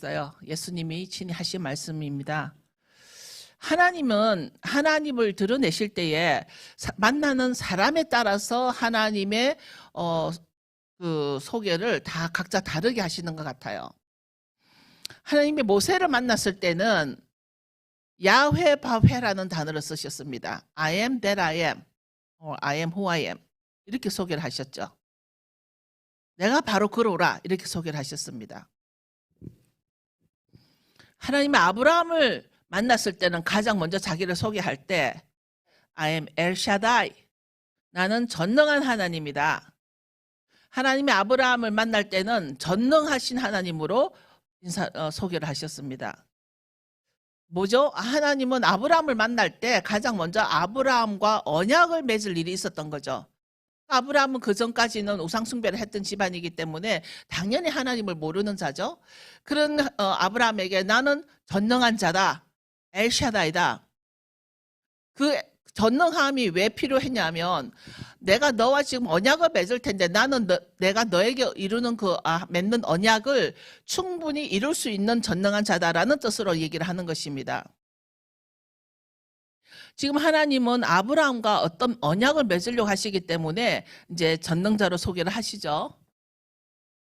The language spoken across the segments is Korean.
있어요. 예수님이 친히 하신 말씀입니다. 하나님은 하나님을 드러내실 때에 만나는 사람에 따라서 하나님의 그 소개를 다 각자 다르게 하시는 것 같아요. 하나님이 모세를 만났을 때는 야훼 바훼라는 단어를 쓰셨습니다. I am that I am, or I am who I am 이렇게 소개를 하셨죠. 내가 바로 그로라 이렇게 소개를 하셨습니다. 하나님이 아브라함을 만났을 때는 가장 먼저 자기를 소개할 때 I am El Shaddai, 나는 전능한 하나님이다. 하나님이 아브라함을 만날 때는 전능하신 하나님으로 소개를 하셨습니다. 뭐죠? 하나님은 아브라함을 만날 때 가장 먼저 아브라함과 언약을 맺을 일이 있었던 거죠. 아브라함은 그 전까지는 우상 숭배를 했던 집안이기 때문에 당연히 하나님을 모르는 자죠. 그런 아브라함에게 나는 전능한 자다, 엘샤다이다. 그 전능함이 왜 필요했냐면 내가 너와 지금 언약을 맺을 텐데 나는 내가 너에게 이루는 맺는 언약을 충분히 이룰 수 있는 전능한 자다라는 뜻으로 얘기를 하는 것입니다. 지금 하나님은 아브라함과 어떤 언약을 맺으려고 하시기 때문에 이제 전능자로 소개를 하시죠.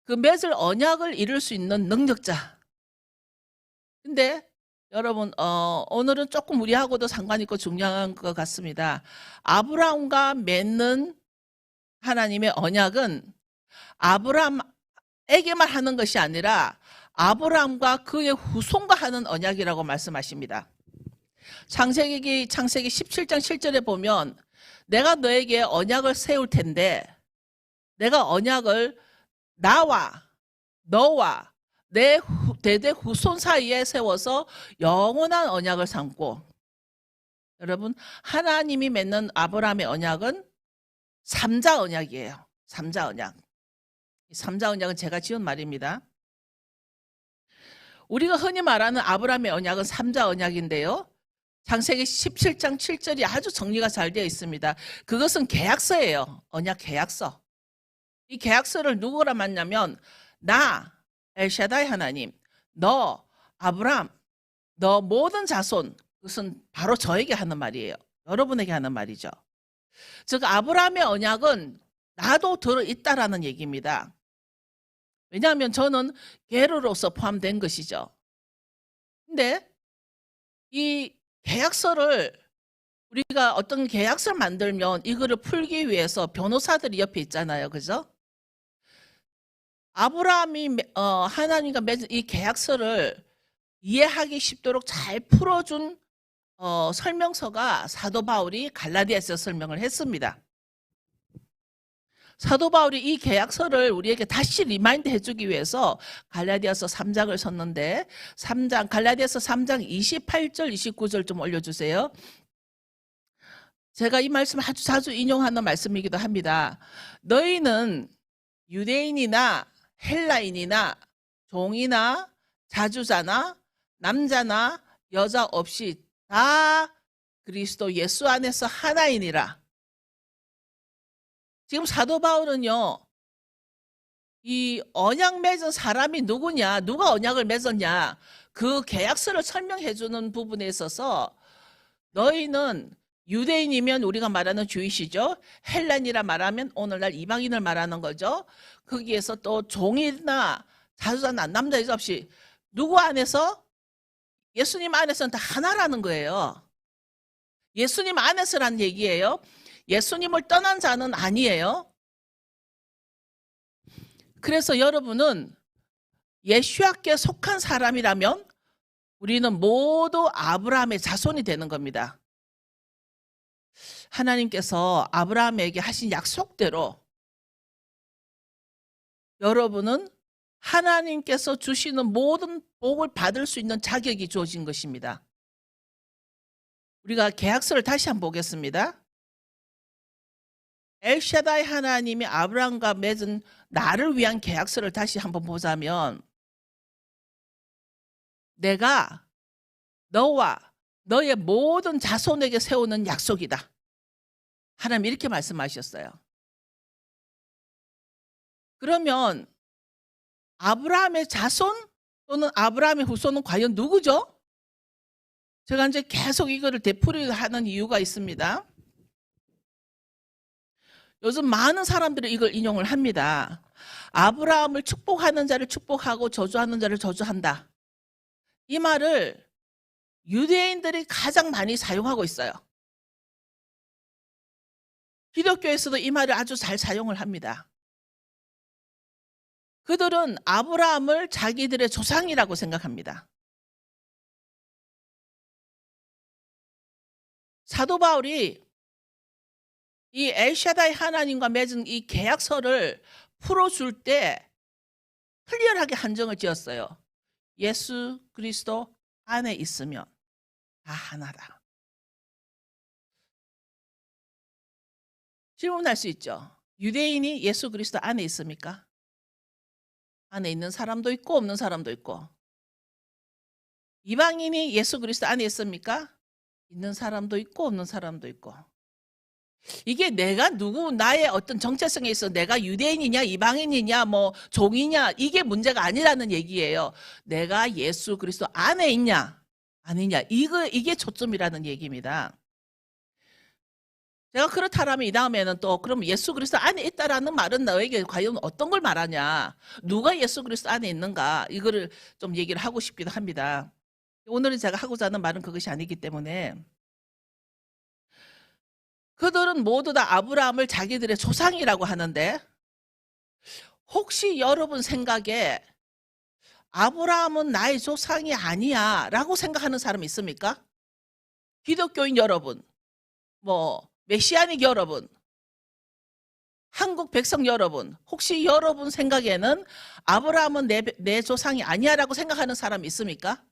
그 맺을 언약을 이룰 수 있는 능력자. 근데 여러분 오늘은 조금 우리하고도 상관 있고 중요한 것 같습니다. 아브라함과 맺는 하나님의 언약은 아브라함에게만 하는 것이 아니라 아브라함과 그의 후손과 하는 언약이라고 말씀하십니다. 창세기 17장 7절에 보면 내가 너에게 언약을 세울 텐데 내가 언약을 나와 너와 내 대대 후손 사이에 세워서 영원한 언약을 삼고, 여러분 하나님이 맺는 아브라함의 언약은 삼자 언약이에요. 삼자 언약. 이 삼자 언약은 제가 지은 말입니다. 우리가 흔히 말하는 아브라함의 언약은 삼자 언약인데요. 창세기 17장 7절이 아주 정리가 잘 되어 있습니다. 그것은 계약서예요. 언약 계약서. 이 계약서를 누구랑 맞냐면 나 엘샤다이 하나님, 너 아브라함, 너 모든 자손, 그것은 바로 저에게 하는 말이에요. 여러분에게 하는 말이죠. 즉 아브라함의 언약은 나도 들어있다라는 얘기입니다. 왜냐하면 저는 게르로서 포함된 것이죠. 근데 이 계약서를 우리가 어떤 계약서를 만들면 이거를 풀기 위해서 변호사들이 옆에 있잖아요. 그죠? 아브라함이 하나님과 맺은 이 계약서를 이해하기 쉽도록 잘 풀어준 설명서가 사도 바울이 갈라디아서 설명을 했습니다. 사도 바울이 이 계약서를 우리에게 다시 리마인드 해주기 위해서 갈라디아서 3장을 썼는데 갈라디아서 3장 28절 29절 좀 올려주세요. 제가 이 말씀 아주 자주 인용하는 말씀이기도 합니다. 너희는 유대인이나 헬라인이나 종이나 자주자나 남자나 여자 없이 다 그리스도 예수 안에서 하나이니라. 지금 사도 바울은요, 이 언약 맺은 사람이 누구냐, 누가 언약을 맺었냐, 그 계약서를 설명해 주는 부분에 있어서 너희는 유대인이면 우리가 말하는 주이시죠. 헬란이라 말하면 오늘날 이방인을 말하는 거죠. 거기에서 또 종이나 자주자나 남자 여자 없이 누구 안에서? 예수님 안에서는 다 하나라는 거예요. 예수님 안에서라는 얘기예요. 예수님을 떠난 자는 아니에요. 그래서 여러분은 예수야께 속한 사람이라면 우리는 모두 아브라함의 자손이 되는 겁니다. 하나님께서 아브라함에게 하신 약속대로 여러분은 하나님께서 주시는 모든 복을 받을 수 있는 자격이 주어진 것입니다. 우리가 계약서를 다시 한번 보겠습니다. 엘샤다이 하나님이 아브라함과 맺은 나를 위한 계약서를 다시 한번 보자면 내가 너와 너의 모든 자손에게 세우는 약속이다. 하나님 이렇게 말씀하셨어요. 그러면 아브라함의 자손 또는 아브라함의 후손은 과연 누구죠? 제가 이제 계속 이거를 되풀이하는 이유가 있습니다. 요즘 많은 사람들이 이걸 인용을 합니다. 아브라함을 축복하는 자를 축복하고 저주하는 자를 저주한다. 이 말을 유대인들이 가장 많이 사용하고 있어요. 기독교에서도 이 말을 아주 잘 사용을 합니다. 그들은 아브라함을 자기들의 조상이라고 생각합니다. 사도 바울이 이 엘샤다이 하나님과 맺은 이 계약서를 풀어줄 때 클리어하게 한정을 지었어요. 예수 그리스도 안에 있으면 다 하나다. 질문할 수 있죠. 유대인이 예수 그리스도 안에 있습니까? 안에 있는 사람도 있고 없는 사람도 있고. 이방인이 예수 그리스도 안에 있습니까? 있는 사람도 있고 없는 사람도 있고. 이게 내가 나의 어떤 정체성에 있어 내가 유대인이냐 이방인이냐 뭐 종이냐 이게 문제가 아니라는 얘기예요. 내가 예수 그리스도 안에 있냐 아니냐 이게 초점이라는 얘기입니다. 제가 그렇다라면 이 다음에는 또 그럼 예수 그리스도 안에 있다라는 말은 너에게 과연 어떤 걸 말하냐, 누가 예수 그리스도 안에 있는가, 이거를 좀 얘기를 하고 싶기도 합니다. 오늘은 제가 하고자 하는 말은 그것이 아니기 때문에. 그들은 모두 다 아브라함을 자기들의 조상이라고 하는데 혹시 여러분 생각에 아브라함은 나의 조상이 아니야 라고 생각하는 사람 있습니까? 기독교인 여러분, 뭐 메시아닉 여러분, 한국 백성 여러분, 혹시 여러분 생각에는 아브라함은 내 조상이 아니야 라고 생각하는 사람 있습니까?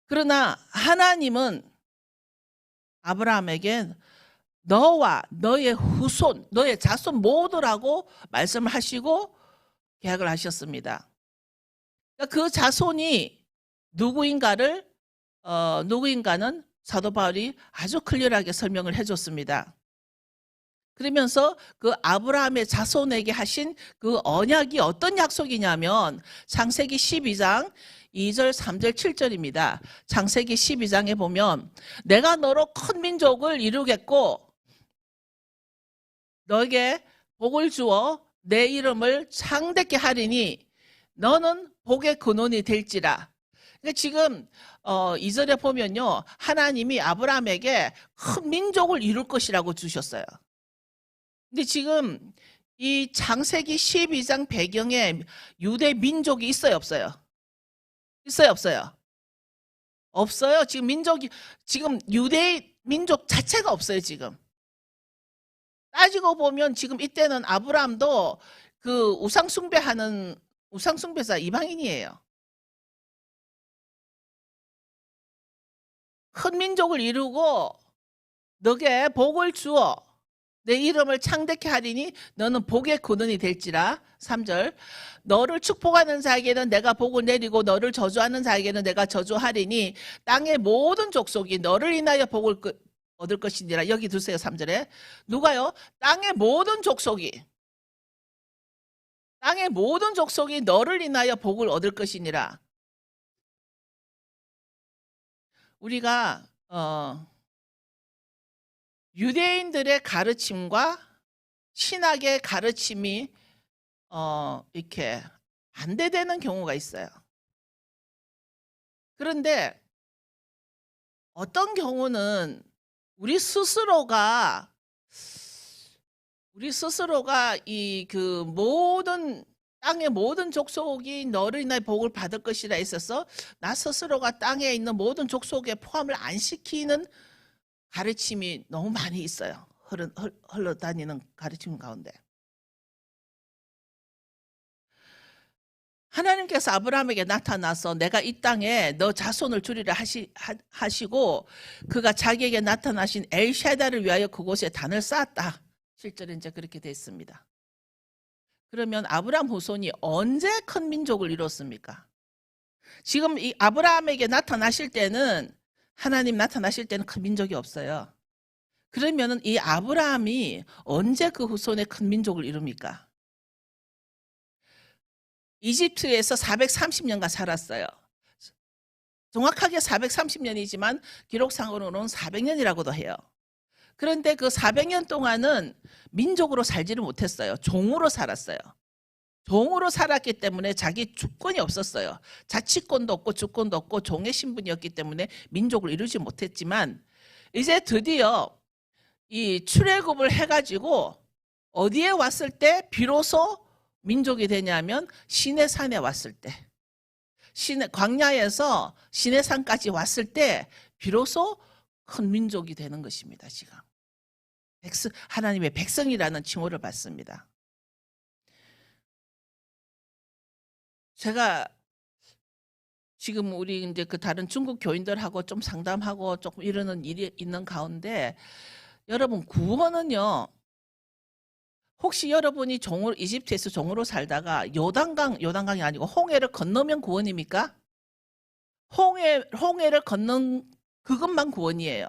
그러나 하나님은 아브라함에게 너와 너의 후손, 너의 자손 모두라고 말씀을 하시고 계약을 하셨습니다. 그 자손이 누구인가는 사도 바울이 아주 클리어하게 설명을 해줬습니다. 그러면서 그 아브라함의 자손에게 하신 그 언약이 어떤 약속이냐면 창세기 12장 2절, 3절, 7절입니다. 창세기 12장에 보면 내가 너로 큰 민족을 이루겠고 너에게 복을 주어 내 이름을 창대케 하리니 너는 복의 근원이 될지라. 그러니까 지금 2절에 보면요, 하나님이 아브라함에게 큰 민족을 이룰 것이라고 주셨어요. 근데 지금 이 창세기 12장 배경에 유대 민족이 있어요, 없어요? 있어요, 없어요? 없어요. 지금 유대 민족 자체가 없어요, 지금. 따지고 보면 지금 이때는 아브라함도 그 우상숭배자 이방인이에요. 큰 민족을 이루고 너게 복을 주어 내 이름을 창대케 하리니 너는 복의 근원이 될지라. 3절 너를 축복하는 자에게는 내가 복을 내리고 너를 저주하는 자에게는 내가 저주하리니 땅의 모든 족속이 너를 인하여 복을 얻을 것이니라. 여기 두세요. 3절에 누가요? 땅의 모든 족속이 너를 인하여 복을 얻을 것이니라. 우리가 유대인들의 가르침과 신학의 가르침이 이렇게 반대되는 경우가 있어요. 그런데 어떤 경우는 우리 스스로가 이 그 모든 땅의 모든 족속이 너를 인하여 복을 받을 것이라 했어서 나 스스로가 땅에 있는 모든 족속에 포함을 안 시키는 가르침이 너무 많이 있어요. 흘러다니는 가르침 가운데. 하나님께서 아브라함에게 나타나서 내가 이 땅에 너 자손을 주리라 하시고 그가 자기에게 나타나신 엘샤다를 위하여 그곳에 단을 쌓았다. 실제로 이제 그렇게 됐습니다. 그러면 아브라함 후손이 언제 큰 민족을 이뤘습니까? 지금 이 아브라함에게 나타나실 때는 하나님 나타나실 때는 큰 민족이 없어요. 그러면은 이 아브라함이 언제 그 후손의 큰 민족을 이룹니까? 이집트에서 430년간 살았어요. 정확하게 430년이지만 기록상으로는 400년이라고도 해요. 그런데 그 400년 동안은 민족으로 살지를 못했어요. 종으로 살았어요. 종으로 살았기 때문에 자기 주권이 없었어요. 자치권도 없고 주권도 없고 종의 신분이었기 때문에 민족을 이루지 못했지만 이제 드디어 이 출애굽을 해가지고 어디에 왔을 때 비로소 민족이 되냐면 시내산에 왔을 때, 광야에서 시내산까지 왔을 때 비로소 큰 민족이 되는 것입니다. 지금 하나님의 백성이라는 칭호를 받습니다. 제가 지금 우리 이제 그 다른 중국 교인들하고 좀 상담하고 조금 이러는 일이 있는 가운데 여러분 구원은요. 혹시 여러분이 이집트에서 종으로 살다가 요단강이 아니고 홍해를 건너면 구원입니까? 홍해를 건넌 그것만 구원이에요.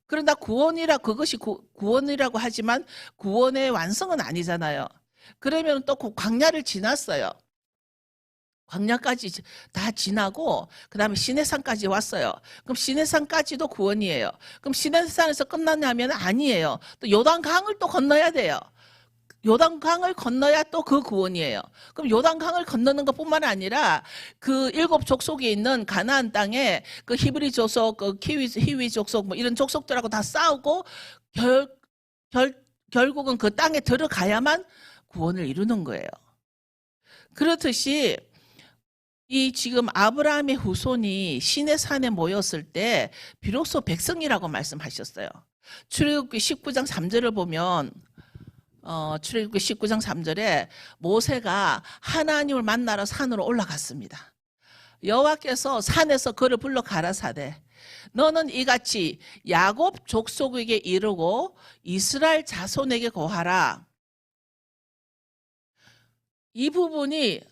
그러나 그것이 구원이라고 하지만 구원의 완성은 아니잖아요. 그러면 또 그 광야를 지났어요. 광야까지 다 지나고 그 다음에 시내산까지 왔어요. 그럼 시내산까지도 구원이에요. 그럼 시내산에서 끝났냐면 아니에요. 또 요단강을 또 건너야 돼요. 요단강을 건너야 또 그 구원이에요. 그럼 요단강을 건너는 것뿐만 아니라 그 7 족속에 있는 가나안 땅에 그 히브리 족속, 그 히위 족속 뭐 이런 족속들하고 다 싸우고 결국은 그 땅에 들어가야만 구원을 이루는 거예요. 그렇듯이 이 지금 아브라함의 후손이 시내산에 모였을 때 비로소 백성이라고 말씀하셨어요. 출애굽기 19장 3절을 보면 출애굽기 19장 3절에 모세가 하나님을 만나러 산으로 올라갔습니다. 여호와께서 산에서 그를 불러 가라사대 너는 이같이 야곱 족속에게 이르고 이스라엘 자손에게 고하라. 이 부분이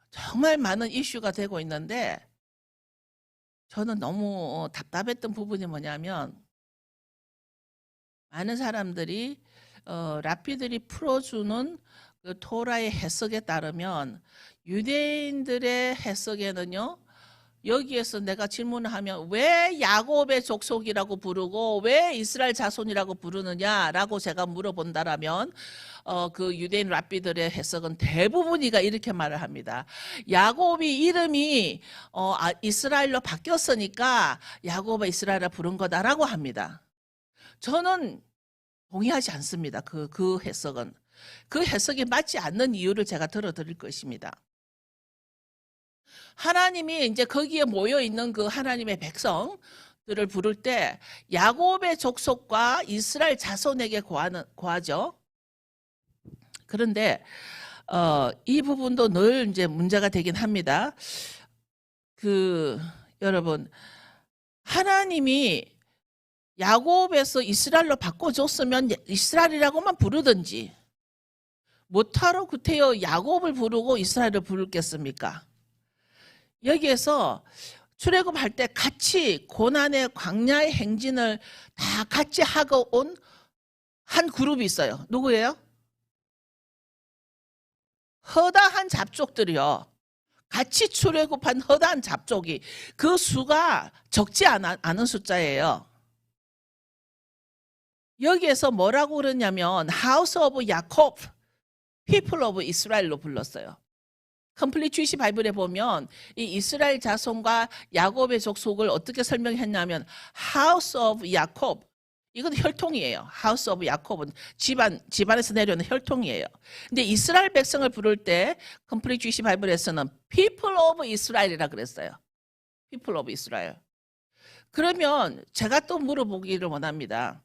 정말 많은 이슈가 되고 있는데 저는 너무 답답했던 부분이 뭐냐면 많은 사람들이 랍비들이 풀어주는 그 토라의 해석에 따르면 유대인들의 해석에는요. 여기에서 내가 질문을 하면 왜 야곱의 족속이라고 부르고 왜 이스라엘 자손이라고 부르느냐라고 제가 물어본다라면 그 유대인 랍비들의 해석은 대부분이가 이렇게 말을 합니다. 야곱이 이름이 이스라엘로 바뀌었으니까 야곱의 이스라엘을 부른 거다라고 합니다. 저는 동의하지 않습니다. 그 해석은. 그 해석이 맞지 않는 이유를 제가 들어드릴 것입니다. 하나님이 이제 거기에 모여 있는 그 하나님의 백성들을 부를 때 야곱의 족속과 이스라엘 자손에게 고하죠. 그런데 이 부분도 늘 이제 문제가 되긴 합니다. 여러분 하나님이 야곱에서 이스라엘로 바꿔줬으면 이스라엘이라고만 부르든지 못하러 구태여 야곱을 부르고 이스라엘을 부르겠습니까? 여기에서 출애굽할 때 같이 고난의 광야의 행진을 다 같이 하고 온 한 그룹이 있어요. 누구예요? 허다한 잡족들이요. 같이 출애굽한 허다한 잡족이 그 수가 적지 않은 숫자예요. 여기에서 뭐라고 그러냐면 House of Jacob, People of Israel로 불렀어요. 컴플리트 주이시 바이블에 보면 이 이스라엘 자손과 야곱의 족속을 어떻게 설명했냐면 House of Jacob, 이건 혈통이에요. House of Jacob은 집안에서 내려오는 혈통이에요. 근데 이스라엘 백성을 부를 때 컴플리트 주이시 바이블에서는 People of Israel이라 그랬어요. People of Israel. 그러면 제가 또 물어보기를 원합니다.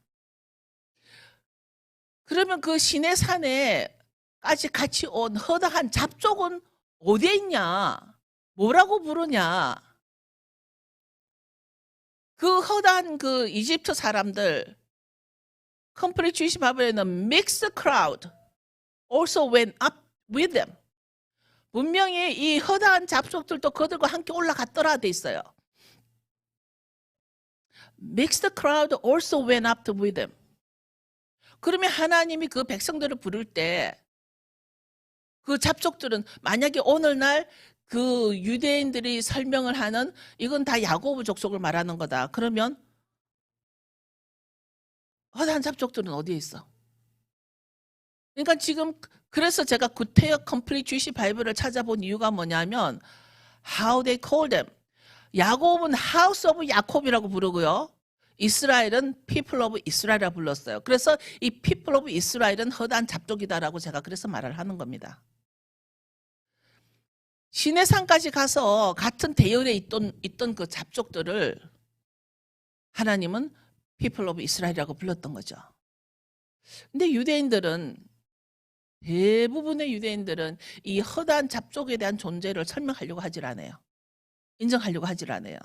그러면 그 시내산에까지 같이 온 허다한 잡족은 어디에 있냐? 뭐라고 부르냐? 그 허다한 그 이집트 사람들, 컴플리트 주이시 바벨에는 mixed crowd also went up with them. 분명히 이 허다한 잡족들도 그들과 함께 올라갔더라 돼 있어요. Mixed crowd also went up with them. 그러면 하나님이 그 백성들을 부를 때 그 잡족들은 만약에 오늘날 그 유대인들이 설명을 하는 이건 다 야고보 족속을 말하는 거다. 그러면 허다한 잡족들은 어디에 있어? 그러니까 지금 그래서 제가 구테여 컴플리트 주시 바이블을 찾아본 이유가 뭐냐면 how they call them. 야곱은 house of 야콥이라고 부르고요. 이스라엘은 people of 이스라엘이라고 불렀어요. 그래서 이 people of 이스라엘은 허다한 잡족이다라고 제가 그래서 말을 하는 겁니다. 시내산까지 가서 같은 대열에 있던 그 잡족들을 하나님은 people of 이스라엘이라고 불렀던 거죠. 근데 대부분의 유대인들은 이 허다한 잡족에 대한 존재를 설명하려고 하질 않아요. 인정하려고 하질 않아요.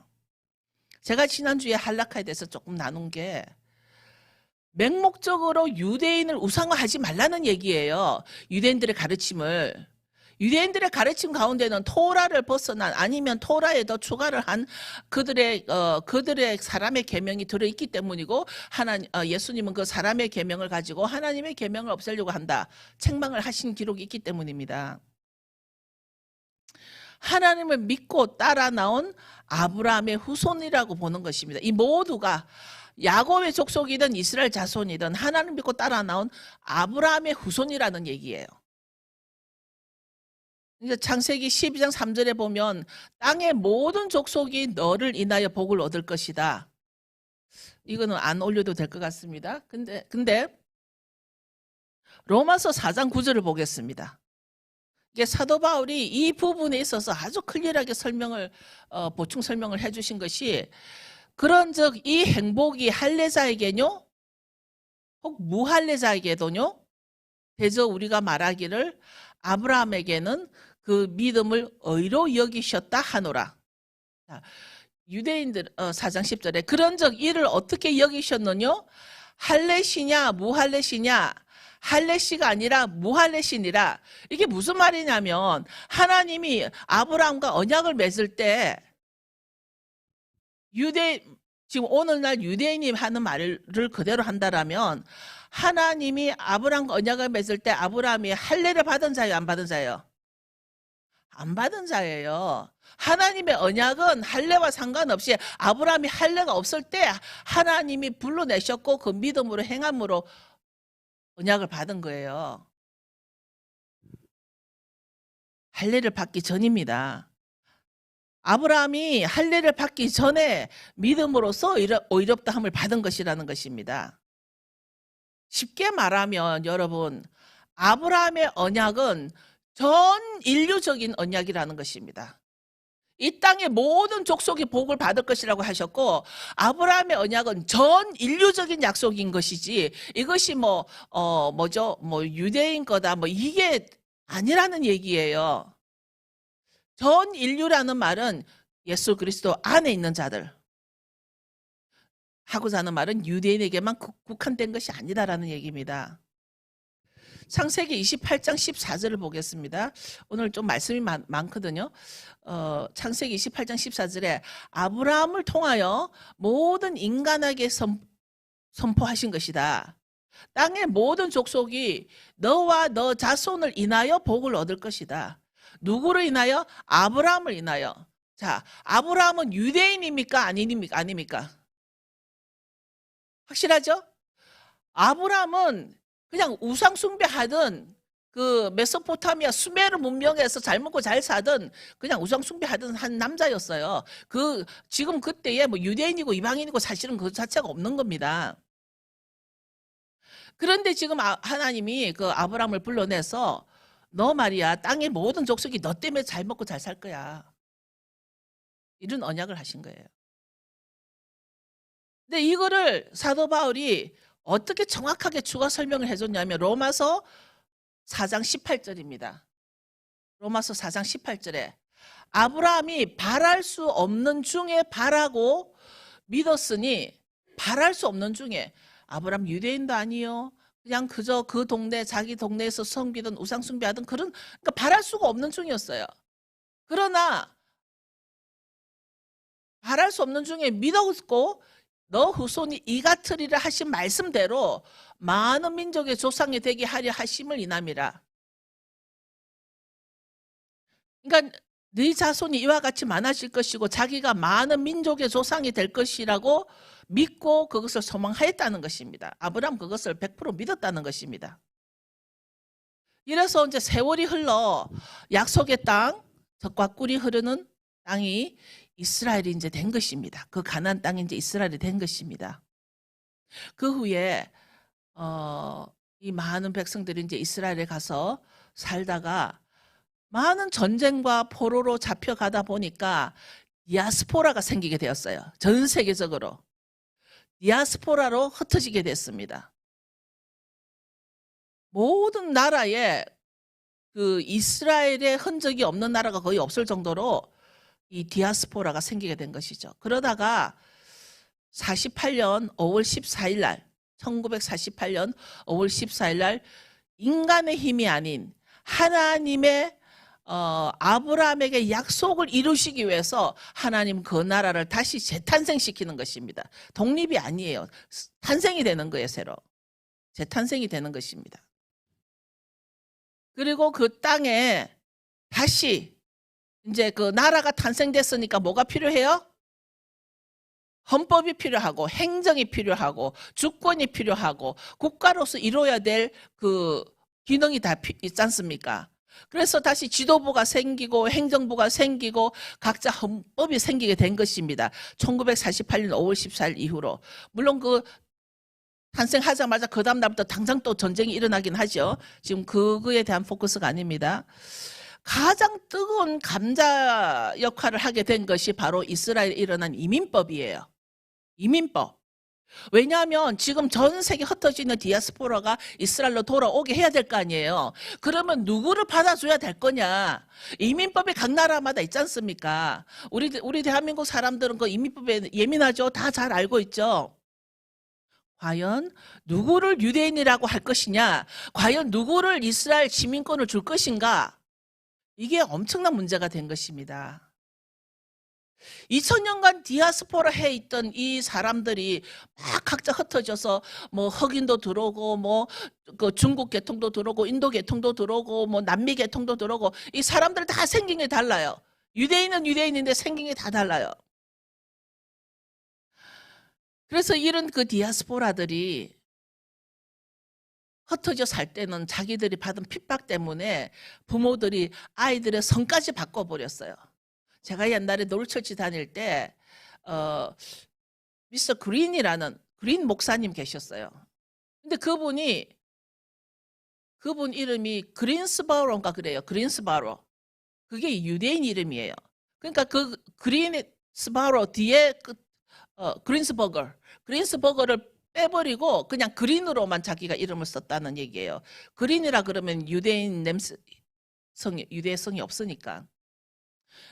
제가 지난주에 할라카에 대해서 조금 나눈 게 맹목적으로 유대인을 우상화하지 말라는 얘기예요. 유대인들의 가르침 가운데는 토라를 벗어난 아니면 토라에 더 추가를 한 그들의 사람의 계명이 들어있기 때문이고 예수님은 그 사람의 계명을 가지고 하나님의 계명을 없애려고 한다. 책망을 하신 기록이 있기 때문입니다. 하나님을 믿고 따라 나온 아브라함의 후손이라고 보는 것입니다. 이 모두가 야곱의 족속이든 이스라엘 자손이든 하나님 믿고 따라 나온 아브라함의 후손이라는 얘기예요. 창세기 12장 3절에 보면 땅의 모든 족속이 너를 인하여 복을 얻을 것이다. 이거는 안 올려도 될 것 같습니다. 근데 로마서 4장 9절을 보겠습니다. 이게 사도 바울이 이 부분에 있어서 아주 클리어하게 보충 설명을 해주신 것이 그런즉 이 행복이 할례자에게뇨 혹 무할례자에게도뇨 대저 우리가 말하기를 아브라함에게는 그 믿음을 의로 여기셨다 하노라. 유대인들 4장 10절에 그런즉 이를 어떻게 여기셨느뇨? 할례시냐 무할례시냐? 할례시가 아니라 무할례시니라. 이게 무슨 말이냐면 하나님이 아브라함과 언약을 맺을 때 지금 오늘날 유대인이 하는 말을 그대로 한다라면 하나님이 아브라함과 언약을 맺을 때 아브라함이 할례를 받은 자예요, 안 받은 자예요? 안 받은 자예요. 하나님의 언약은 할례와 상관없이 아브라함이 할례가 없을 때 하나님이 불러내셨고 그 믿음으로 행함으로 언약을 받은 거예요. 할례를 받기 전입니다. 아브라함이 할례를 받기 전에 믿음으로써 의롭다함을 받은 것이라는 것입니다. 쉽게 말하면 여러분 아브라함의 언약은 전 인류적인 언약이라는 것입니다. 이 땅의 모든 족속이 복을 받을 것이라고 하셨고 아브라함의 언약은 전 인류적인 약속인 것이지 이것이 유대인 거다 이게 아니라는 얘기예요. 전 인류라는 말은 예수 그리스도 안에 있는 자들 하고자 하는 말은 유대인에게만 국한된 것이 아니다라는 얘기입니다. 창세기 28장 14절을 보겠습니다. 오늘 좀 말씀이 많거든요. 창세기 28장 14절에 아브라함을 통하여 모든 인간에게 선포하신 것이다. 땅의 모든 족속이 너와 너 자손을 인하여 복을 얻을 것이다. 누구를 인하여? 아브라함을 인하여. 자, 아브라함은 유대인입니까? 아닙니까? 확실하죠? 아브라함은 그냥 우상 숭배하던 그 메소포타미아 수메르 문명에서 잘 먹고 잘 사던 그냥 우상 숭배하던 한 남자였어요. 지금 그때에 유대인이고 이방인이고 사실은 그 자체가 없는 겁니다. 그런데 지금 하나님이 그 아브라함을 불러내서 너 말이야 땅의 모든 족속이 너 때문에 잘 먹고 잘 살 거야. 이런 언약을 하신 거예요. 근데 이거를 사도 바울이 어떻게 정확하게 추가 설명을 해줬냐면 로마서 4장 18절입니다. 로마서 4장 18절에 아브라함이 바랄 수 없는 중에 바라고 믿었으니 바랄 수 없는 중에 아브라함 유대인도 아니요. 그냥 그저 그 동네 자기 동네에서 섬기던 우상 숭배하던 그러니까 바랄 수가 없는 중이었어요. 그러나 바랄 수 없는 중에 믿었고 너 후손이 이 같으리라 하신 말씀대로 많은 민족의 조상이 되게 하려 하심을 인함이라. 그러니까 네 자손이 이와 같이 많아질 것이고 자기가 많은 민족의 조상이 될 것이라고 믿고 그것을 소망하였다는 것입니다. 아브라함 그것을 100% 믿었다는 것입니다. 이래서 이제 세월이 흘러 약속의 땅, 젖과 꿀이 흐르는 땅이 이스라엘이 이제 된 것입니다. 그 가나안 땅이 이제 이스라엘이 된 것입니다. 그 후에 이 많은 백성들이 이제 이스라엘에 가서 살다가 많은 전쟁과 포로로 잡혀가다 보니까 디아스포라가 생기게 되었어요. 전 세계적으로 디아스포라로 흩어지게 됐습니다. 모든 나라에 그 이스라엘의 흔적이 없는 나라가 거의 없을 정도로 이 디아스포라가 생기게 된 것이죠. 그러다가 48년 5월 14일 날 1948년 5월 14일 날 인간의 힘이 아닌 하나님의 아브라함에게 약속을 이루시기 위해서 하나님 그 나라를 다시 재탄생시키는 것입니다. 독립이 아니에요. 탄생이 되는 거예요. 새로 재탄생이 되는 것입니다. 그리고 그 땅에 다시 이제 그 나라가 탄생됐으니까 뭐가 필요해요? 헌법이 필요하고 행정이 필요하고 주권이 필요하고 국가로서 이루어야 될 그 기능이 다 있지 않습니까? 그래서 다시 지도부가 생기고 행정부가 생기고 각자 헌법이 생기게 된 것입니다. 1948년 5월 14일 이후로. 물론 그 탄생하자마자 그 다음 날부터 당장 또 전쟁이 일어나긴 하죠. 지금 그거에 대한 포커스가 아닙니다. 가장 뜨거운 감자 역할을 하게 된 것이 바로 이스라엘에 일어난 이민법이에요. 이민법. 왜냐하면 지금 전 세계 흩어지는 디아스포라가 이스라엘로 돌아오게 해야 될 거 아니에요. 그러면 누구를 받아줘야 될 거냐. 이민법이 각 나라마다 있지 않습니까? 우리 대한민국 사람들은 그 이민법에 예민하죠. 다 잘 알고 있죠. 과연 누구를 유대인이라고 할 것이냐. 과연 누구를 이스라엘 시민권을 줄 것인가. 이게 엄청난 문제가 된 것입니다. 2000년간 디아스포라 해 있던 이 사람들이 막 각자 흩어져서 뭐 흑인도 들어오고 뭐 그 중국 계통도 들어오고 인도 계통도 들어오고 뭐 남미 계통도 들어오고 이 사람들 다 생긴 게 달라요. 유대인은 유대인인데 생긴 게 다 달라요. 그래서 이런 그 디아스포라들이 흩어져 살 때는 자기들이 받은 핍박 때문에 부모들이 아이들의 성까지 바꿔버렸어요. 제가 옛날에 노르처치 다닐 때 미스터 그린이라는 그린 목사님 계셨어요. 근데 그분 이름이 그린스바로인가 그래요. 그린스바로. 그게 유대인 이름이에요. 그러니까 그 그린스바로 뒤에 그린스버거를 빼버리고 그냥 그린으로만 자기가 이름을 썼다는 얘기예요. 그린이라 그러면 유대성이 없으니까.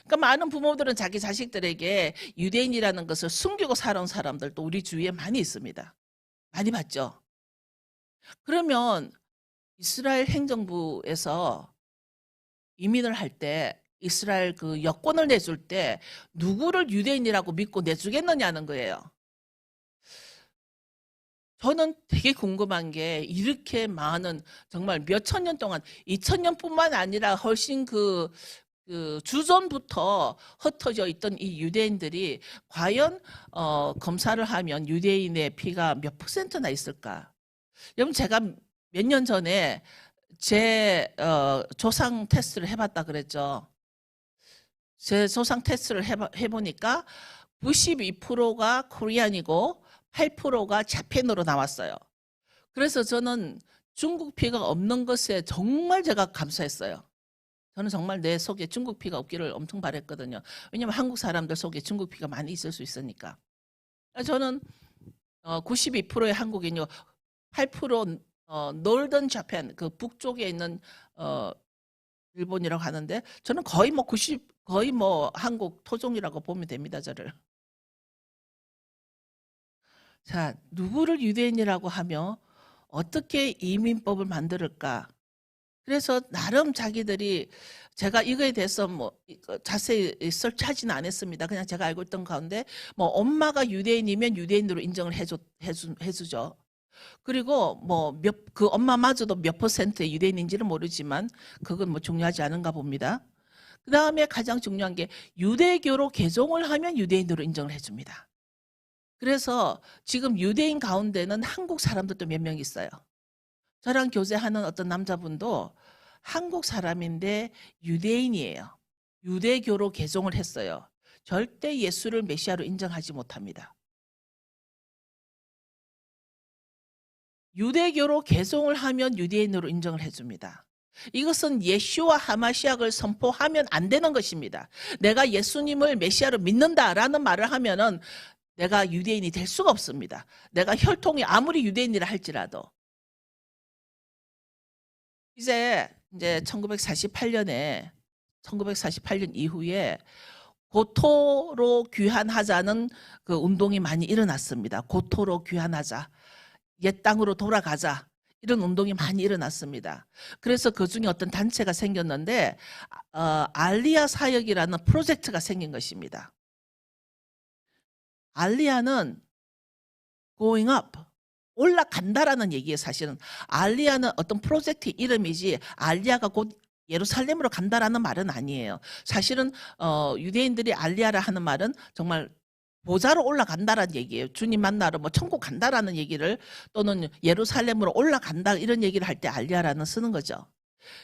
그러니까 많은 부모들은 자기 자식들에게 유대인이라는 것을 숨기고 살아온 사람들도 우리 주위에 많이 있습니다. 많이 봤죠? 그러면 이스라엘 행정부에서 이민을 할 때 이스라엘 그 여권을 내줄 때 누구를 유대인이라고 믿고 내주겠느냐는 거예요. 저는 되게 궁금한 게 이렇게 많은 정말 몇천 년 동안 2000년뿐만 아니라 훨씬 그 주전부터 흩어져 있던 이 유대인들이 과연 검사를 하면 유대인의 피가 몇 %나 있을까? 여러분 제가 몇 년 전에 제 조상 테스트를 해봤다 그랬죠. 제 조상 테스트를 해보니까 92%가 코리안이고 8%가 자펜으로 나왔어요. 그래서 저는 중국 피가 없는 것에 정말 제가 감사했어요. 저는 정말 내 속에 중국 피가 없기를 엄청 바랬거든요. 왜냐하면 한국 사람들 속에 중국 피가 많이 있을 수 있으니까. 저는 92%의 한국인이요, 8% 놀던 자펜, 그 북쪽에 있는 일본이라고 하는데 저는 거의 뭐 한국 토종이라고 보면 됩니다, 저를. 자, 누구를 유대인이라고 하며 어떻게 이민법을 만들까? 그래서 나름 자기들이 제가 이거에 대해서 뭐 자세히 설치하지는 않았습니다. 그냥 제가 알고 있던 가운데 뭐 엄마가 유대인이면 유대인으로 인정을 해주죠. 그리고 뭐 그 엄마마저도 몇 %의 유대인인지는 모르지만 그건 뭐 중요하지 않은가 봅니다. 그 다음에 가장 중요한 게 유대교로 개종을 하면 유대인으로 인정을 해줍니다. 그래서 지금 유대인 가운데는 한국 사람들도 몇 명 있어요. 저랑 교제하는 어떤 남자분도 한국 사람인데 유대인이에요. 유대교로 개종을 했어요. 절대 예수를 메시아로 인정하지 못합니다. 유대교로 개종을 하면 유대인으로 인정을 해줍니다. 이것은 예슈와 하마시약을 선포하면 안 되는 것입니다. 내가 예수님을 메시아로 믿는다라는 말을 하면은 내가 유대인이 될 수가 없습니다. 내가 혈통이 아무리 유대인이라 할지라도. 이제 1948년 이후에 고토로 귀환하자는 그 운동이 많이 일어났습니다. 고토로 귀환하자. 옛 땅으로 돌아가자. 이런 운동이 많이 일어났습니다. 그래서 그중에 어떤 단체가 생겼는데 알리아 사역이라는 프로젝트가 생긴 것입니다. 알리아는 going up, 올라간다라는 얘기예요. 사실은 알리아는 어떤 프로젝트 이름이지 알리아가 곧 예루살렘으로 간다라는 말은 아니에요. 사실은 유대인들이 알리아라 하는 말은 정말 보좌로 올라간다라는 얘기예요. 주님 만나러 뭐 천국 간다라는 얘기를, 또는 예루살렘으로 올라간다 이런 얘기를 할 때 알리아라는 쓰는 거죠.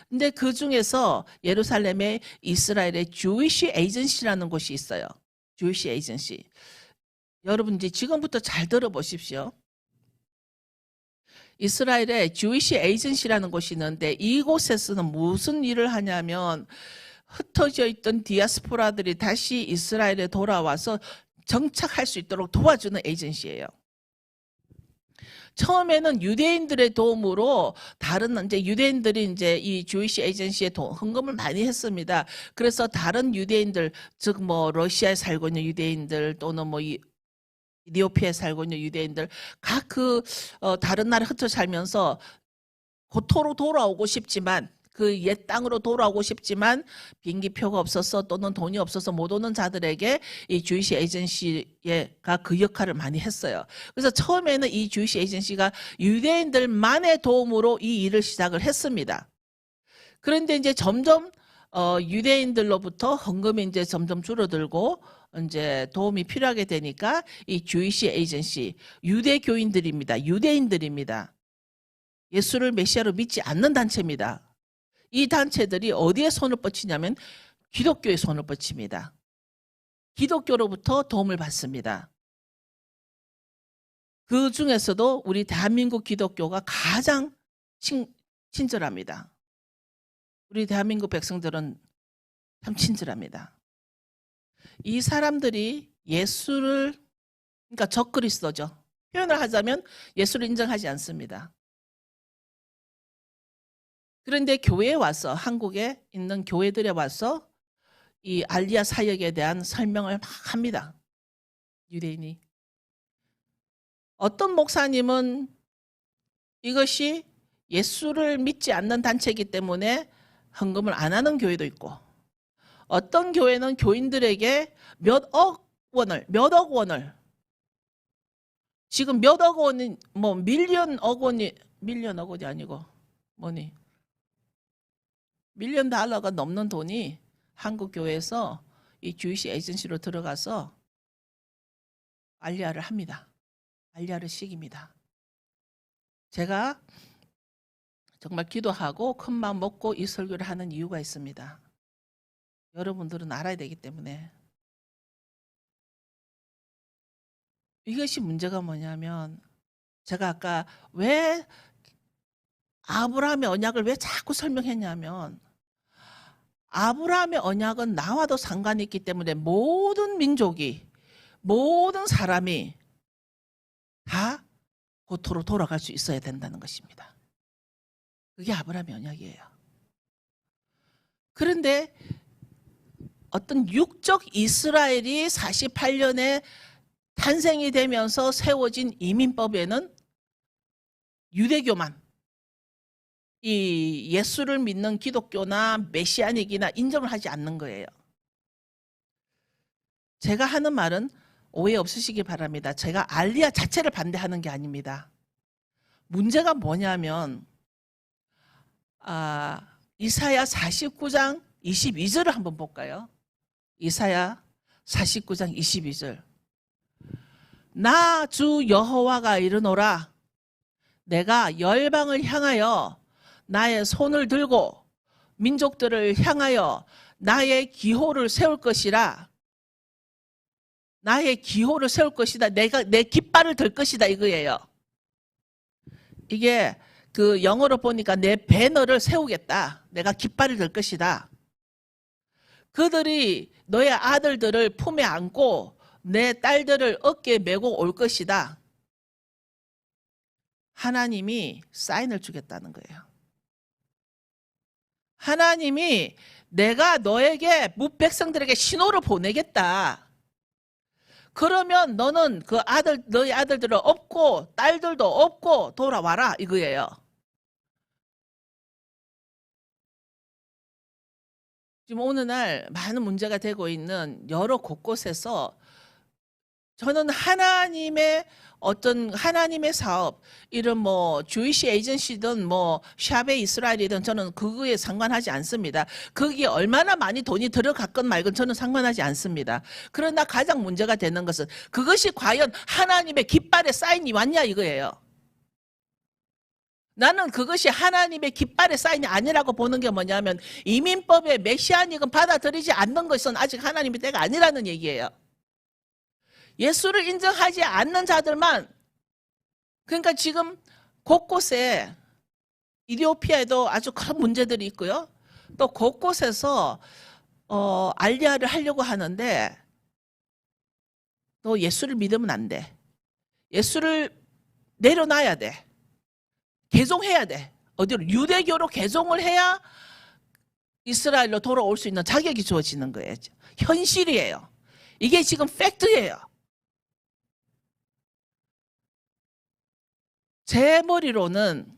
근데 그 중에서 예루살렘에 이스라엘의 주이시 에이전시라는 곳이 있어요. 주이시 에이전시. 여러분 이제 지금부터 잘 들어보십시오. 이스라엘의 주이시 에이전시라는 곳이 있는데 이곳에서는 무슨 일을 하냐면 흩어져 있던 디아스포라들이 다시 이스라엘에 돌아와서 정착할 수 있도록 도와주는 에이전시예요. 처음에는 유대인들의 도움으로 다른 유대인들이 이 주이시 에이전시에 헌금을 많이 했습니다. 그래서 다른 유대인들, 즉 뭐 러시아에 살고 있는 유대인들 또는 뭐 이디오피아에 살고 있는 유대인들 각 다른 나라에 흩어 살면서 고토로 돌아오고 싶지만 그 옛 땅으로 돌아오고 싶지만 비행기표가 없어서 또는 돈이 없어서 못 오는 자들에게 이 주이시 에이전시가 그 역할을 많이 했어요. 그래서 처음에는 이 주이시 에이전시가 유대인들만의 도움으로 이 일을 시작을 했습니다. 그런데 이제 점점 유대인들로부터 헌금이 점점 줄어들고 도움이 필요하게 되니까 이 주이시 에이전시, 유대교인들입니다. 유대인들입니다. 예수를 메시아로 믿지 않는 단체입니다. 이 단체들이 어디에 손을 뻗치냐면 기독교에 손을 뻗칩니다. 기독교로부터 도움을 받습니다. 그 중에서도 우리 대한민국 기독교가 가장 친절합니다. 우리 대한민국 백성들은 참 친절합니다. 이 사람들이 예수를, 그러니까 적그리스도죠. 표현을 하자면 예수를 인정하지 않습니다. 그런데 교회에 와서, 한국에 있는 교회들에 와서 이 알리아 사역에 대한 설명을 막 합니다. 유대인이. 어떤 목사님은 이것이 예수를 믿지 않는 단체이기 때문에 헌금을 안 하는 교회도 있고, 어떤 교회는 교인들에게 몇 억 원을 지금 몇 억 원이 뭐 밀리언 억 원이 아니고 뭐니? 밀리언 달러가 넘는 돈이 한국 교회에서 이 주이시 에이전시로 들어가서 알리아를 합니다. 알리아를 시킵니다. 제가 정말 기도하고 큰 마음 먹고 이 설교를 하는 이유가 있습니다. 여러분들은 알아야 되기 때문에. 이것이 문제가 뭐냐면, 제가 아까 왜 아브라함의 언약을 왜 자꾸 설명했냐면, 아브라함의 언약은 나와도 상관이 있기 때문에 모든 민족이, 모든 사람이 다 고토로 돌아갈 수 있어야 된다는 것입니다. 그게 아브라함의 언약이에요. 그런데 어떤 육적 이스라엘이 48년에 탄생이 되면서 세워진 이민법에는 유대교만, 이 예수를 믿는 기독교나 메시아닉이나 인정을 하지 않는 거예요. 제가 하는 말은 오해 없으시기 바랍니다. 제가 알리아 자체를 반대하는 게 아닙니다. 문제가 뭐냐면 이사야 49장 22절을 한번 볼까요? 이사야 49장 22절. 나 주 여호와가 이르노라. 내가 열방을 향하여 나의 손을 들고 민족들을 향하여 나의 기호를 세울 것이라. 나의 기호를 세울 것이다. 내가 내 깃발을 들 것이다 이거예요. 이게 그 영어로 보니까 내 배너를 세우겠다. 내가 깃발을 들 것이다. 그들이 너의 아들들을 품에 안고 내 딸들을 어깨에 메고 올 것이다. 하나님이 사인을 주겠다는 거예요. 하나님이 내가 너에게 백성들에게 신호를 보내겠다. 그러면 너는 그 너희 아들들을 업고 딸들도 업고 돌아와라 이거예요. 지금 오늘날 많은 문제가 되고 있는 여러 곳곳에서 저는 하나님의 어떤 하나님의 사업, 이런 뭐 주이시 에이전시든 뭐 샵에 이스라엘이든 저는 그거에 상관하지 않습니다. 거기에 얼마나 많이 돈이 들어갔건 말건 저는 상관하지 않습니다. 그러나 가장 문제가 되는 것은 그것이 과연 하나님의 깃발에 사인이 왔냐 이거예요. 나는 그것이 하나님의 깃발의 사인이 아니라고 보는 게 뭐냐면 이민법의 메시아닉은 받아들이지 않는 것은 아직 하나님의 때가 아니라는 얘기예요. 예수를 인정하지 않는 자들만, 그러니까 지금 곳곳에 이디오피아에도 아주 큰 문제들이 있고요. 또 곳곳에서 알리아를 하려고 하는데 너 예수를 믿으면 안 돼. 예수를 내려놔야 돼. 개종해야 돼. 어디로? 유대교로 개종을 해야 이스라엘로 돌아올 수 있는 자격이 주어지는 거예요. 현실이에요. 이게 지금 팩트예요. 제 머리로는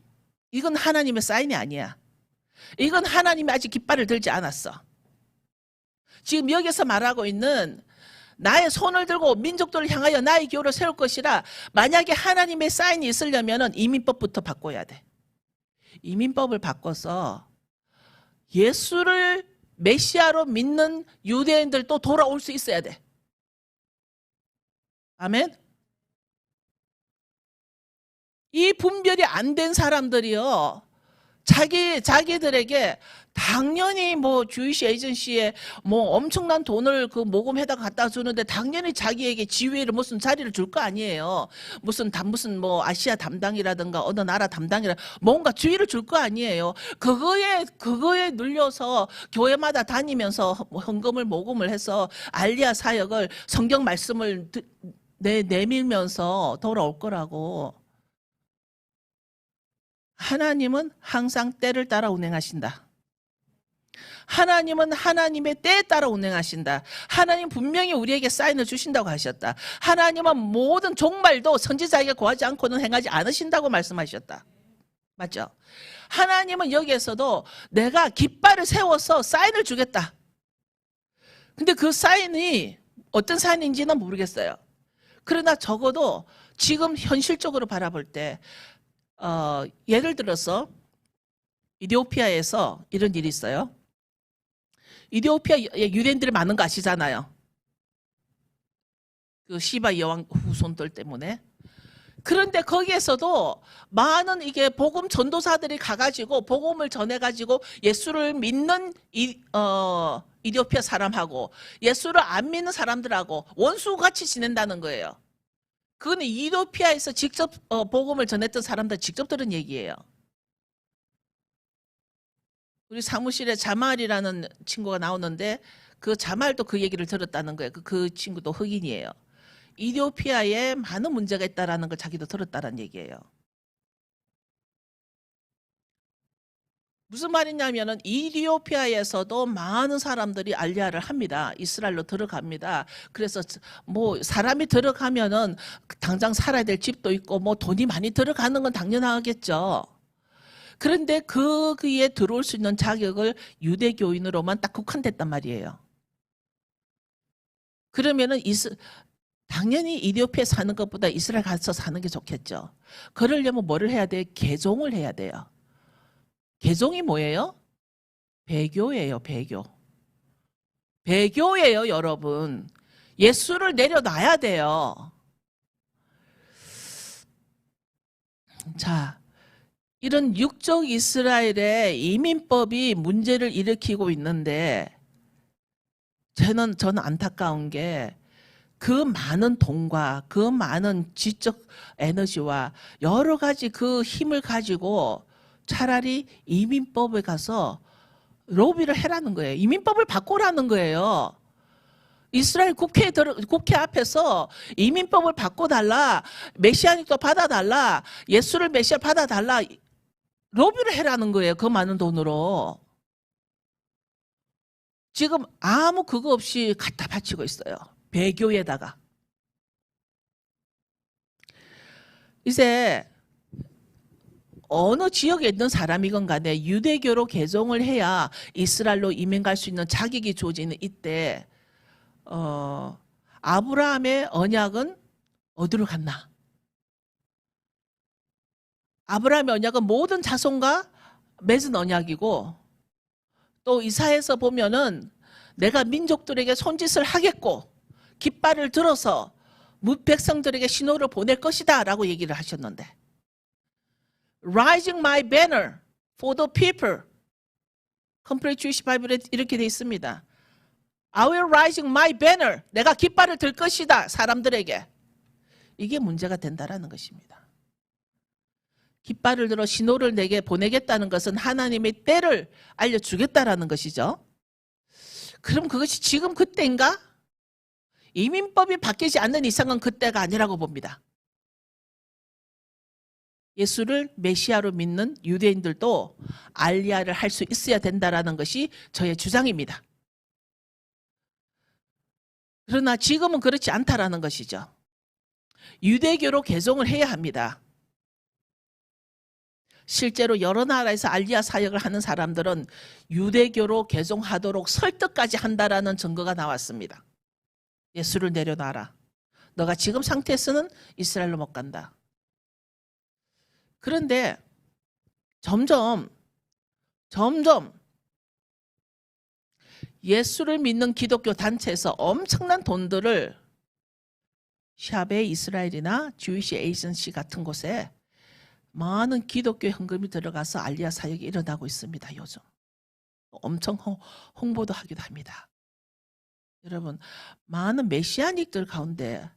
이건 하나님의 사인이 아니야. 이건 하나님이 아직 깃발을 들지 않았어. 지금 여기서 말하고 있는 나의 손을 들고 민족들을 향하여 나의 기호를 세울 것이라, 만약에 하나님의 사인이 있으려면 이민법부터 바꿔야 돼. 이민법을 바꿔서 예수를 메시아로 믿는 유대인들도 돌아올 수 있어야 돼. 아멘. 이 분별이 안 된 사람들이요, 자기들에게 당연히 뭐 주이시 에이전시에 뭐 엄청난 돈을 그 모금해다 갖다 주는데 당연히 자기에게 지위를 무슨 자리를 줄 거 아니에요. 무슨 뭐 아시아 담당이라든가 어느 나라 담당이라 뭔가 지위를 줄 거 아니에요. 그거에 눌려서 교회마다 다니면서 헌금을 모금을 해서 알리아 사역을, 성경 말씀을 내밀면서 돌아올 거라고. 하나님은 항상 때를 따라 운행하신다. 하나님은 하나님의 때에 따라 운행하신다. 하나님 분명히 우리에게 사인을 주신다고 하셨다. 하나님은 모든 종말도 선지자에게 고하지 않고는 행하지 않으신다고 말씀하셨다. 맞죠? 하나님은 여기에서도 내가 깃발을 세워서 사인을 주겠다. 근데 그 사인이 어떤 사인인지는 모르겠어요. 그러나 적어도 지금 현실적으로 바라볼 때 예를 들어서 이디오피아에서 이런 일이 있어요. 이디오피아에 유대인들이 많은 거 아시잖아요. 그 시바 여왕 후손들 때문에. 그런데 거기에서도 많은 이게 복음 전도사들이 가가지고 복음을 전해가지고 예수를 믿는 이디오피아 사람하고 예수를 안 믿는 사람들하고 원수같이 지낸다는 거예요. 그건 이디오피아에서 직접 복음을 전했던 사람들 직접 들은 얘기예요. 우리 사무실에 자말이라는 친구가 나오는데 그 자말도 그 얘기를 들었다는 거예요. 그 친구도 흑인이에요. 이디오피아에 많은 문제가 있다는 걸 자기도 들었다는 얘기예요. 무슨 말이냐면은 이디오피아에서도 많은 사람들이 알리아를 합니다. 이스라엘로 들어갑니다. 그래서 뭐 사람이 들어가면은 당장 살아야 될 집도 있고 뭐 돈이 많이 들어가는 건 당연하겠죠. 그런데 거기에 들어올 수 있는 자격을 유대교인으로만 딱 국한됐단 말이에요. 그러면은 당연히 이디오피아에 사는 것보다 이스라엘 가서 사는 게 좋겠죠. 그러려면 뭐를 해야 돼? 개종을 해야 돼요. 개종이 뭐예요? 배교예요, 배교. 배교예요, 여러분. 예수를 내려놔야 돼요. 자, 이런 육적 이스라엘의 이민법이 문제를 일으키고 있는데 저는 안타까운 게 그 많은 돈과 그 많은 지적 에너지와 여러 가지 그 힘을 가지고 차라리 이민법에 가서 로비를 해라는 거예요. 이민법을 바꾸라는 거예요. 이스라엘 국회 앞에서 이민법을 바꿔달라, 메시아닉도 받아달라, 예수를 메시아 받아달라, 로비를 해라는 거예요. 그 많은 돈으로. 지금 아무 그거 없이 갖다 바치고 있어요. 배교에다가. 이제 어느 지역에 있는 사람이건 간에 유대교로 개종을 해야 이스라엘로 이민 갈 수 있는 자격이 주어지는 이때 아브라함의 언약은 어디로 갔나? 아브라함의 언약은 모든 자손과 맺은 언약이고 또 이사야서 보면은 내가 민족들에게 손짓을 하겠고 깃발을 들어서 백성들에게 신호를 보낼 것이다 라고 얘기를 하셨는데 Rising my banner for the people Complete Jewish Bible에 이렇게 돼 있습니다. I will rising my banner 내가 깃발을 들 것이다 사람들에게. 이게 문제가 된다라는 것입니다. 깃발을 들어 신호를 내게 보내겠다는 것은 하나님의 때를 알려주겠다라는 것이죠. 그럼 그것이 지금 그때인가? 이민법이 바뀌지 않는 이상은 그때가 아니라고 봅니다. 예수를 메시아로 믿는 유대인들도 알리야를 할 수 있어야 된다는 것이 저의 주장입니다. 그러나 지금은 그렇지 않다라는 것이죠. 유대교로 개종을 해야 합니다. 실제로 여러 나라에서 알리야 사역을 하는 사람들은 유대교로 개종하도록 설득까지 한다라는 증거가 나왔습니다. 예수를 내려놔라. 너가 지금 상태에서는 이스라엘로 못 간다. 그런데 점점 예수를 믿는 기독교 단체에서 엄청난 돈들을 샤베 이스라엘이나 주이시 에이전시 같은 곳에 많은 기독교 현금이 들어가서 알리야 사역이 일어나고 있습니다. 요즘 엄청 홍보도 하기도 합니다. 여러분 많은 메시아닉들 가운데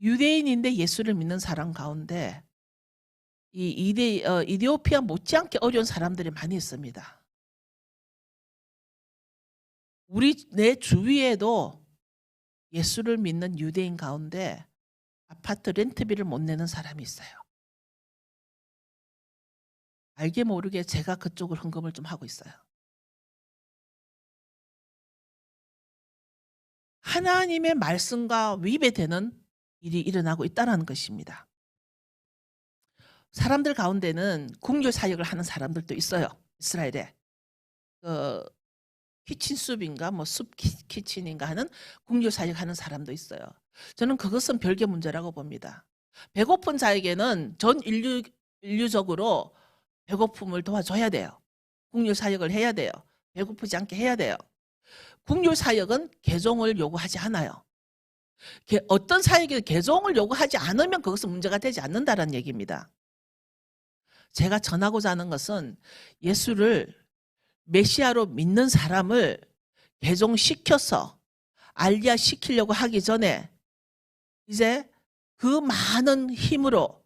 유대인인데 예수를 믿는 사람 가운데 이 이디오피아 못지않게 어려운 사람들이 많이 있습니다. 내 주위에도 예수를 믿는 유대인 가운데 아파트 렌트비를 못 내는 사람이 있어요. 알게 모르게 제가 그쪽을 헌금을 좀 하고 있어요. 하나님의 말씀과 위배되는 일이 일어나고 있다는 것입니다. 사람들 가운데는 궁교 사역을 하는 사람들도 있어요. 이스라엘에. 키친숲인가 숲 키친인가 하는 궁교 사역하는 사람도 있어요. 저는 그것은 별개 문제라고 봅니다. 배고픈 자에게는 전 인류적으로 배고픔을 도와줘야 돼요. 궁교 사역을 해야 돼요. 배고프지 않게 해야 돼요. 궁교 사역은 개종을 요구하지 않아요. 어떤 사역이 개종을 요구하지 않으면 그것은 문제가 되지 않는다는 얘기입니다. 제가 전하고자 하는 것은 예수를 메시아로 믿는 사람을 개종시켜서 알리야 시키려고 하기 전에 이제 그 많은 힘으로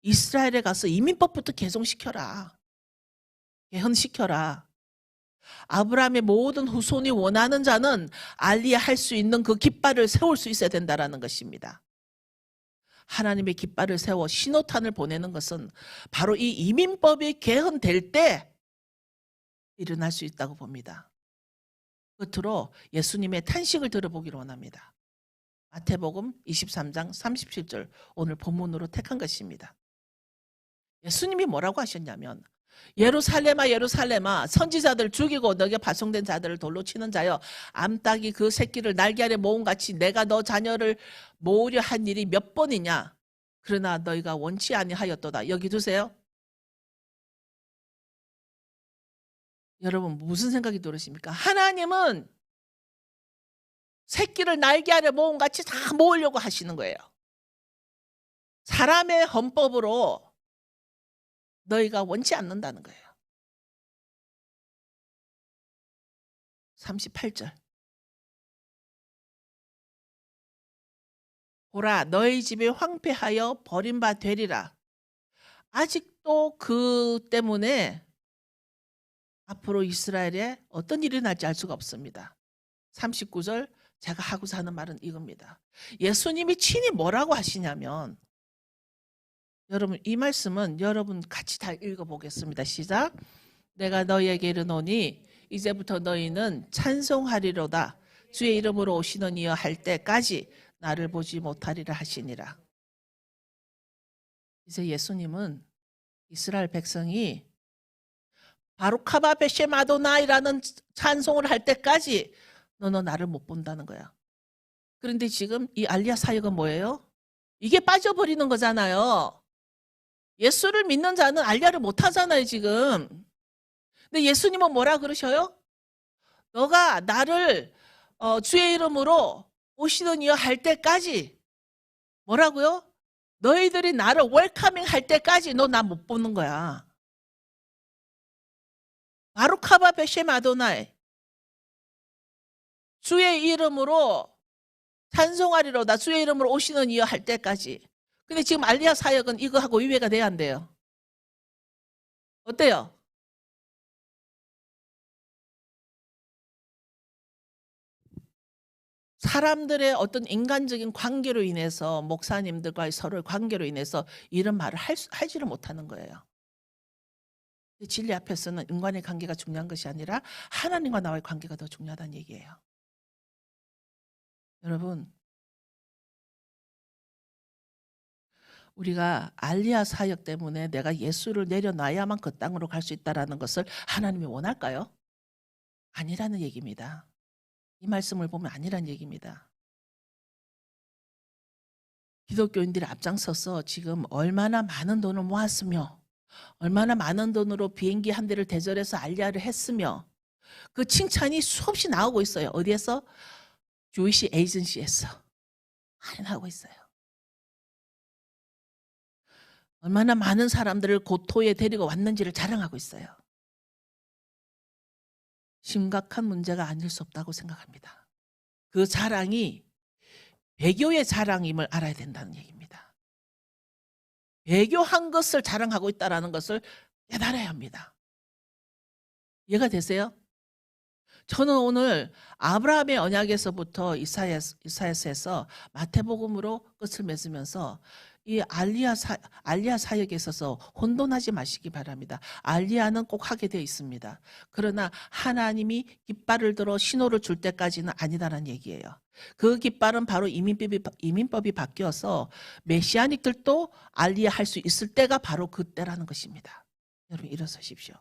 이스라엘에 가서 이민법부터 개종시켜라. 개헌시켜라. 아브라함의 모든 후손이 원하는 자는 알리야 할 수 있는 그 깃발을 세울 수 있어야 된다는 것입니다. 하나님의 깃발을 세워 신호탄을 보내는 것은 바로 이 이민법이 개헌될 때 일어날 수 있다고 봅니다. 끝으로 예수님의 탄식을 들어보기를 원합니다. 마태복음 23장 37절 오늘 본문으로 택한 것입니다. 예수님이 뭐라고 하셨냐면 예루살렘아 예루살렘아 선지자들 죽이고 너에게 파송된 자들을 돌로 치는 자여 암탉이 그 새끼를 날개 아래 모음같이 내가 너 자녀를 모으려 한 일이 몇 번이냐 그러나 너희가 원치 아니하였도다. 여기 두세요. 여러분 무슨 생각이 들으십니까? 하나님은 새끼를 날개 아래 모음같이 다 모으려고 하시는 거예요. 사람의 헌법으로 너희가 원치 않는다는 거예요. 38절. 보라 너희 집이 황폐하여 버린 바 되리라. 아직도 그 때문에 앞으로 이스라엘에 어떤 일이 날지 알 수가 없습니다. 39절 제가 하고자 하는 말은 이겁니다. 예수님이 친히 뭐라고 하시냐면, 여러분 이 말씀은 여러분 같이 다 읽어보겠습니다. 시작. 내가 너희에게 이르노니 이제부터 너희는 찬송하리로다. 주의 이름으로 오시는 이여 할 때까지 나를 보지 못하리라 하시니라. 이제 예수님은 이스라엘 백성이 바루카바 베셈 아도나이라는 찬송을 할 때까지 너는 나를 못 본다는 거야. 그런데 지금 이 알리야 사역은 뭐예요? 이게 빠져버리는 거잖아요. 예수를 믿는 자는 알리야를 못 하잖아요 지금. 근데 예수님은 뭐라 그러셔요? 너가 나를 주의 이름으로 오시는 이여 할 때까지, 뭐라고요? 너희들이 나를 웰카밍 할 때까지 너 나 못 보는 거야. 바루카바 베셈 아도나이, 주의 이름으로 찬송하리로다. 주의 이름으로 오시는 이여 할 때까지. 근데 지금 알리야 사역은 이거하고 위배가 돼야 안 돼요? 어때요? 사람들의 어떤 인간적인 관계로 인해서, 목사님들과의 서로의 관계로 인해서 이런 말을 하지를 못하는 거예요. 진리 앞에서는 인간의 관계가 중요한 것이 아니라 하나님과 나와의 관계가 더 중요하다는 얘기예요. 여러분, 우리가 알리야 사역 때문에 내가 예수를 내려놔야만 그 땅으로 갈 수 있다는 것을 하나님이 원할까요? 아니라는 얘기입니다. 이 말씀을 보면 아니란 얘기입니다. 기독교인들이 앞장서서 지금 얼마나 많은 돈을 모았으며 얼마나 많은 돈으로 비행기 한 대를 대절해서 알리야를 했으며 그 칭찬이 수없이 나오고 있어요. 어디에서? 주이시 에이전시에서 많이 나오고 있어요. 얼마나 많은 사람들을 고토에 데리고 왔는지를 자랑하고 있어요. 심각한 문제가 아닐 수 없다고 생각합니다. 그 자랑이 배교의 자랑임을 알아야 된다는 얘기입니다. 배교한 것을 자랑하고 있다는 것을 깨달아야 합니다. 이해가 되세요? 저는 오늘 아브라함의 언약에서부터 이사야서에서 마태복음으로 끝을 맺으면서 이 알리야 사역에 있어서 혼돈하지 마시기 바랍니다. 알리야는 꼭 하게 되어 있습니다. 그러나 하나님이 깃발을 들어 신호를 줄 때까지는 아니다라는 얘기예요. 그 깃발은 바로 이민법이 바뀌어서 메시아닉들도 알리야 할 수 있을 때가 바로 그때라는 것입니다. 여러분 일어서십시오.